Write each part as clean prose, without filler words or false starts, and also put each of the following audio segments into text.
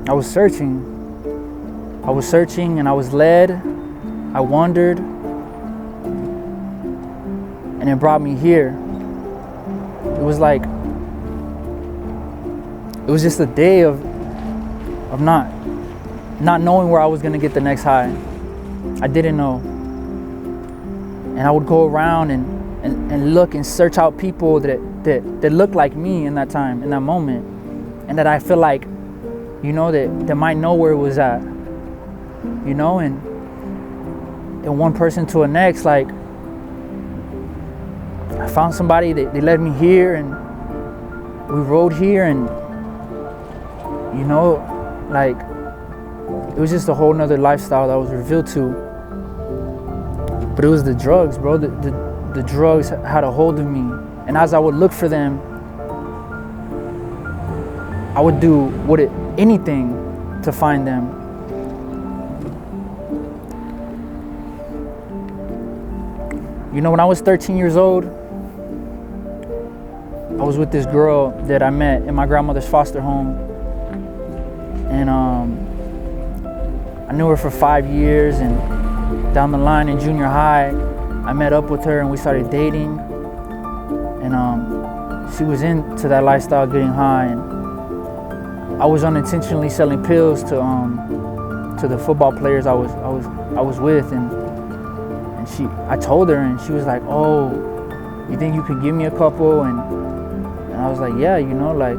I was searching and I was led. I wandered, and it brought me here. It was just a day of not knowing where I was gonna get the next high. I didn't know. And I would go around and look and search out people that looked like me in that time, in that moment. And that I feel like, that might know where it was at. And one person to the next, like, I found somebody that they led me here, and we rode here, and it was just a whole nother lifestyle that I was revealed to. But it was the drugs, bro. The drugs had a hold of me. And as I would look for them, I would do anything to find them. When I was 13 years old, I was with this girl that I met in my grandmother's foster home. And I knew her for 5 years, and down the line in junior high, I met up with her and we started dating. And she was into that lifestyle, getting high, and I was unintentionally selling pills to the football players I was with, and I told her, and she was like, "Oh, you think you could give me a couple?" And I was like, "Yeah, like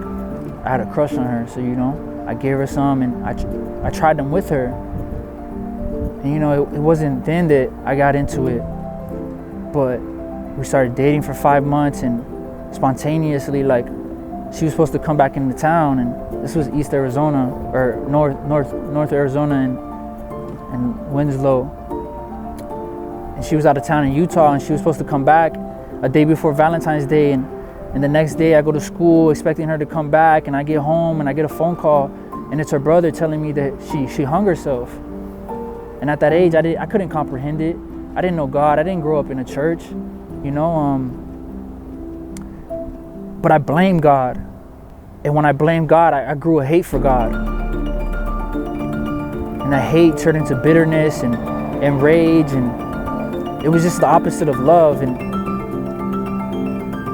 I had a crush on her, so I gave her some, and I tried them with her." And it wasn't then that I got into it, but we started dating for 5 months, and spontaneously, like, she was supposed to come back into town, and this was East Arizona, or North Arizona, and Winslow. And she was out of town in Utah, and she was supposed to come back a day before Valentine's Day, and the next day I go to school expecting her to come back, and I get home and I get a phone call, and it's her brother telling me that she hung herself. And at that age, I couldn't comprehend it. I didn't know God. I didn't grow up in a church, but I blamed God. And when I blamed God, I grew a hate for God. And that hate turned into bitterness and rage, and it was just the opposite of love. And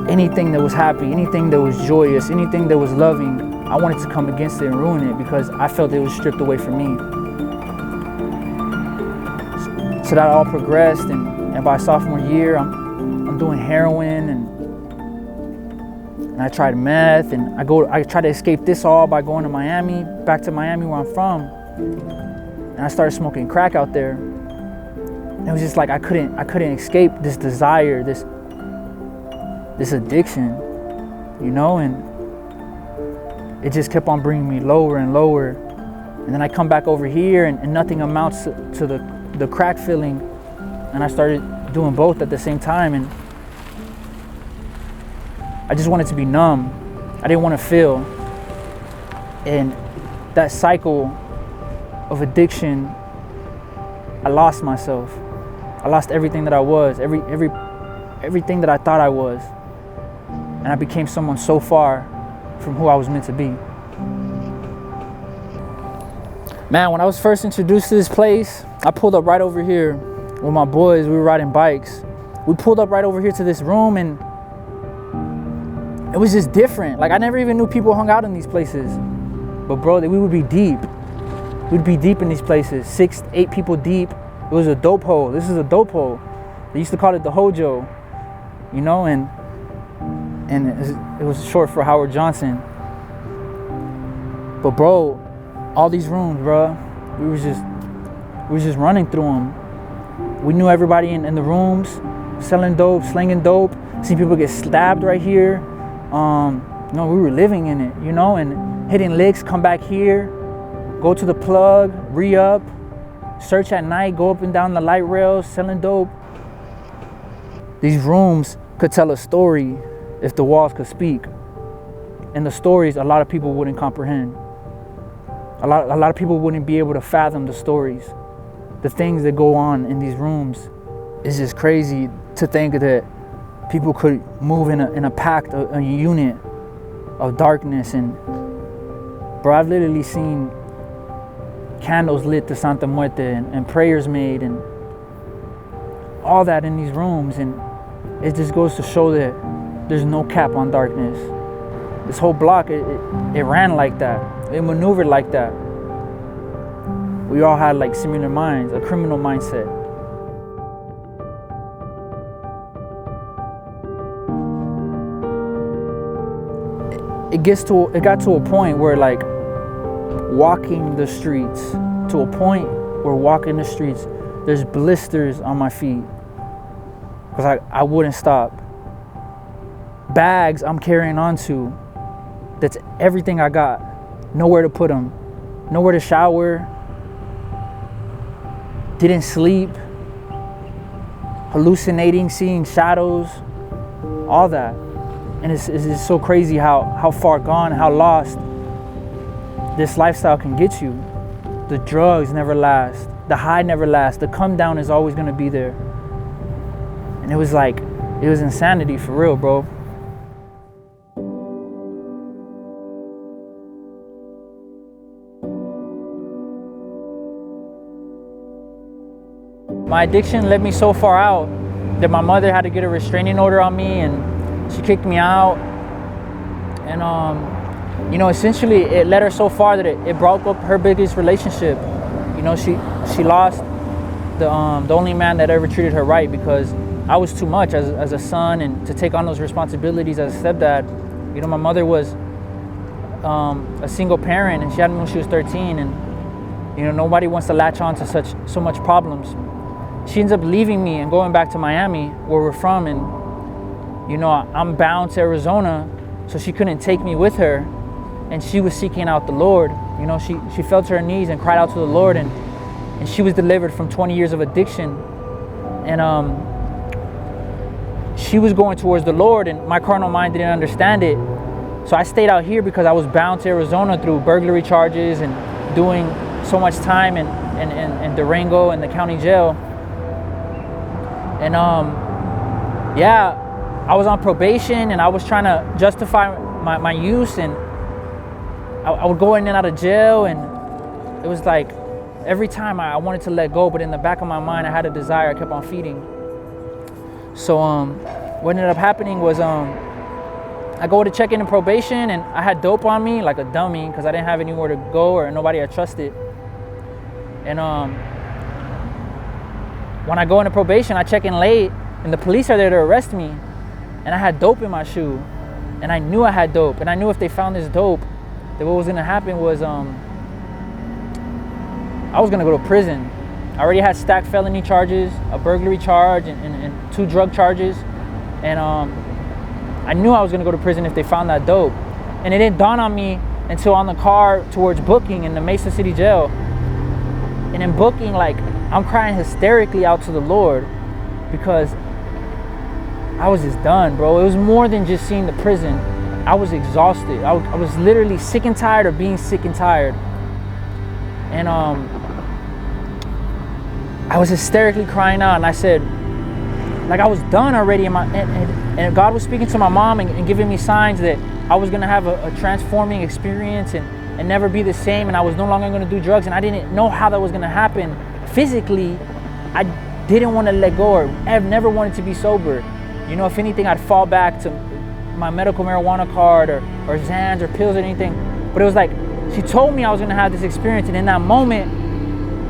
anything that was happy, anything that was joyous, anything that was loving, I wanted to come against it and ruin it because I felt it was stripped away from me. So that all progressed, and by sophomore year, I'm doing heroin, and I tried meth, and I tried to escape this all by going to Miami, back to Miami where I'm from, and I started smoking crack out there. And it was just like I couldn't escape this desire, this addiction, and it just kept on bringing me lower and lower. And then I come back over here, and nothing amounts to the crack feeling, and I started doing both at the same time, and I just wanted to be numb. I didn't want to feel. And that cycle of addiction, I lost myself. I lost everything that I was, everything that I thought I was. And I became someone so far from who I was meant to be. Man, when I was first introduced to this place, I pulled up right over here with my boys. We were riding bikes. We pulled up right over here to this room, and it was just different. Like, I never even knew people hung out in these places. But bro, we would be deep. We'd be deep in these places, 6, 8 people deep. It was a dope hole. This is a dope hole. They used to call it the Hojo, and it was short for Howard Johnson. But bro, all these rooms, bro, we was just running through them. We knew everybody in the rooms, selling dope, slinging dope. See people get stabbed right here. We were living in it, and hitting licks, come back here, go to the plug, re-up, search at night, go up and down the light rails, selling dope. These rooms could tell a story if the walls could speak. And the stories, a lot of people wouldn't comprehend. A lot of people wouldn't be able to fathom the stories. The things that go on in these rooms. It's just crazy to think that people could move in a pact, a unit of darkness, and Bro, I've literally seen candles lit to Santa Muerte and prayers made and all that in these rooms, and it just goes to show that there's no cap on darkness. This whole block, it ran like that. It maneuvered like that. We all had like similar minds, a criminal mindset. It got to a point where like walking the streets, there's blisters on my feet because I wouldn't stop. Bags I'm carrying onto, that's everything I got. Nowhere to put them, nowhere to shower, didn't sleep, hallucinating, seeing shadows, all that. And it's just so crazy how far gone, how lost this lifestyle can get you. The drugs never last. The high never lasts. The come down is always gonna be there. And it was insanity for real, bro. My addiction led me so far out that my mother had to get a restraining order on me, and she kicked me out. And you know, essentially it led her so far that it broke up her biggest relationship. You know, she lost the only man that ever treated her right, because I was too much as a son and to take on those responsibilities as a stepdad. You know, my mother was a single parent, and she had me when she was 13, and you know, nobody wants to latch on to so much problems. She ends up leaving me and going back to Miami, where we're from, and you know, I'm bound to Arizona, so she couldn't take me with her, and she was seeking out the Lord. You know, she fell to her knees and cried out to the Lord, and she was delivered from 20 years of addiction, and she was going towards the Lord, and my carnal mind didn't understand it. So I stayed out here because I was bound to Arizona through burglary charges and doing so much time in Durango and the county jail. And yeah, I was on probation, and I was trying to justify my use, and I would go in and out of jail, and it was like every time I wanted to let go, but in the back of my mind I had a desire I kept on feeding. So what ended up happening was I go to check in probation, and I had dope on me like a dummy because I didn't have anywhere to go or nobody I trusted. And when I go into probation, I check in late, and the police are there to arrest me, and I had dope in my shoe, and I knew I had dope, and I knew if they found this dope, that what was gonna happen was I was gonna go to prison. I already had stacked felony charges, a burglary charge, and 2 drug charges, and I knew I was gonna go to prison if they found that dope. And it didn't dawn on me until on the car towards booking in the Mesa City jail. And in booking, like, I'm crying hysterically out to the Lord because I was just done, bro. It was more than just seeing the prison. I was exhausted. I was literally sick and tired of being sick and tired. And I was hysterically crying out, and I said, like, I was done already. And God was speaking to my mom and giving me signs that I was gonna have a transforming experience and never be the same, and I was no longer gonna do drugs, and I didn't know how that was gonna happen. Physically, I didn't want to let go, or I've never wanted to be sober. You know, if anything, I'd fall back to my medical marijuana card or Xans or pills or anything. But it was like, she told me I was gonna have this experience, and in that moment,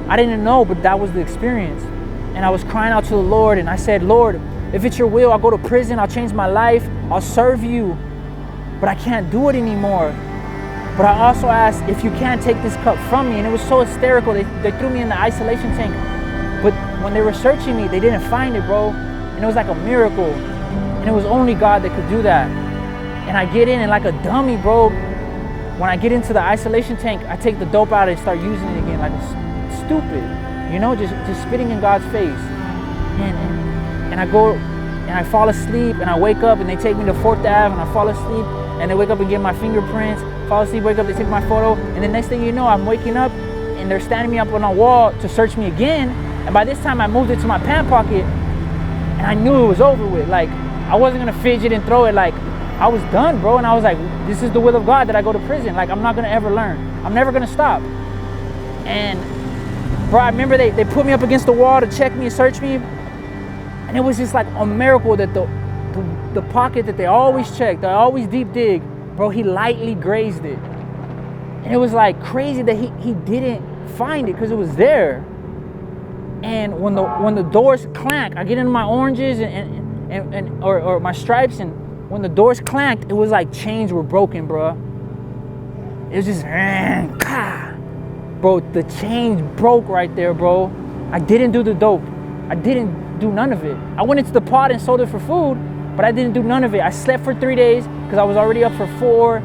I didn't know, but that was the experience. And I was crying out to the Lord, and I said, Lord, if it's your will, I'll go to prison, I'll change my life, I'll serve you, but I can't do it anymore. But I also asked, if you can't take this cup from me. And it was so hysterical. They threw me in the isolation tank, but when they were searching me, they didn't find it, bro. And it was like a miracle, and it was only God that could do that. And I get in, and like a dummy, bro, when I get into the isolation tank, I take the dope out and start using it again, like stupid, you know, just spitting in God's face. And I go and I fall asleep, and I wake up, and they take me to 4th Ave, and I fall asleep, and they wake up and get my fingerprints, fall asleep, wake up, they take my photo, and the next thing you know, I'm waking up, and they're standing me up on a wall to search me again. And by this time, I moved it to my pant pocket, and I knew it was over with. Like, I wasn't gonna fidget and throw it. Like, I was done, bro. And I was like, this is the will of God that I go to prison. Like, I'm not gonna ever learn. I'm never gonna stop. And bro, I remember they put me up against the wall to check me and search me. And it was just like a miracle that the pocket that they always check, they always deep dig, bro, he lightly grazed it. And it was like crazy that he didn't find it because it was there. And when the doors clank, I get into my oranges or my stripes, and when the doors clanked, it was like chains were broken, bro. It was just, bro, the chains broke right there, bro. I didn't do the dope. I didn't do none of it. I went into the pot and sold it for food, but I didn't do none of it. I slept for 3 days because I was already up for 4,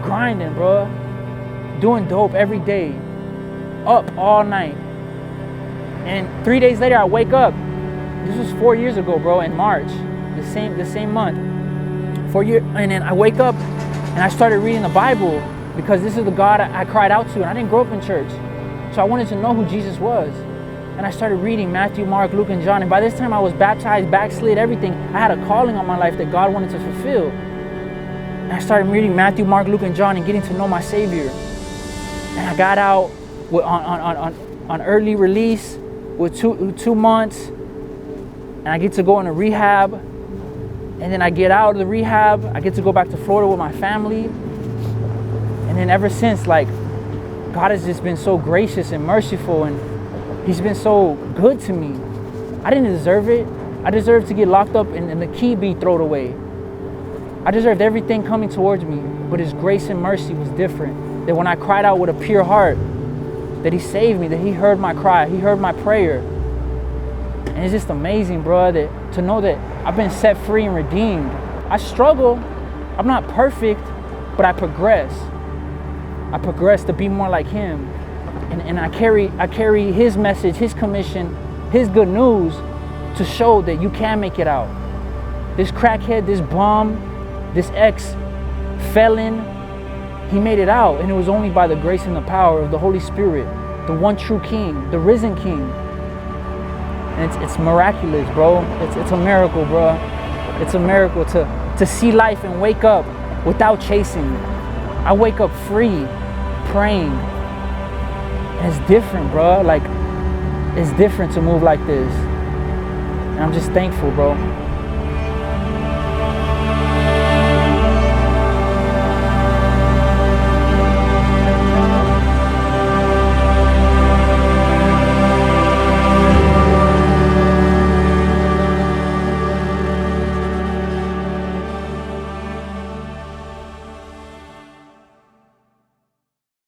grinding, bro. Doing dope every day, up all night. And 3 days later, I wake up. This was 4 years ago, bro, in March, the same month. 4 years, and then I wake up and I started reading the Bible because this is the God I cried out to, and I didn't grow up in church. So I wanted to know who Jesus was. And I started reading Matthew, Mark, Luke, and John. And by this time I was baptized, backslid, everything. I had a calling on my life that God wanted to fulfill. And I started reading Matthew, Mark, Luke, and John and getting to know my Savior. And I got out on early release with two months. And I get to go into rehab. And then I get out of the rehab. I get to go back to Florida with my family. And then ever since, like, God has just been so gracious and merciful, and He's been so good to me. I didn't deserve it. I deserved to get locked up and the key be thrown away. I deserved everything coming towards me, but His grace and mercy was different. That when I cried out with a pure heart, that He saved me, that He heard my cry, He heard my prayer. And it's just amazing, bro, that to know that I've been set free and redeemed. I struggle. I'm not perfect, but I progress. I progress to be more like Him. And I carry His message, His commission, His good news to show that you can make it out. This crackhead, this bum, this ex-felon, he made it out. And it was only by the grace and the power of the Holy Spirit, the one true King, the risen King. And it's miraculous, bro. It's a miracle, bro. It's a miracle to see life and wake up without chasing. I wake up free, praying. And it's different, bro. Like, it's different to move like this. And I'm just thankful, bro.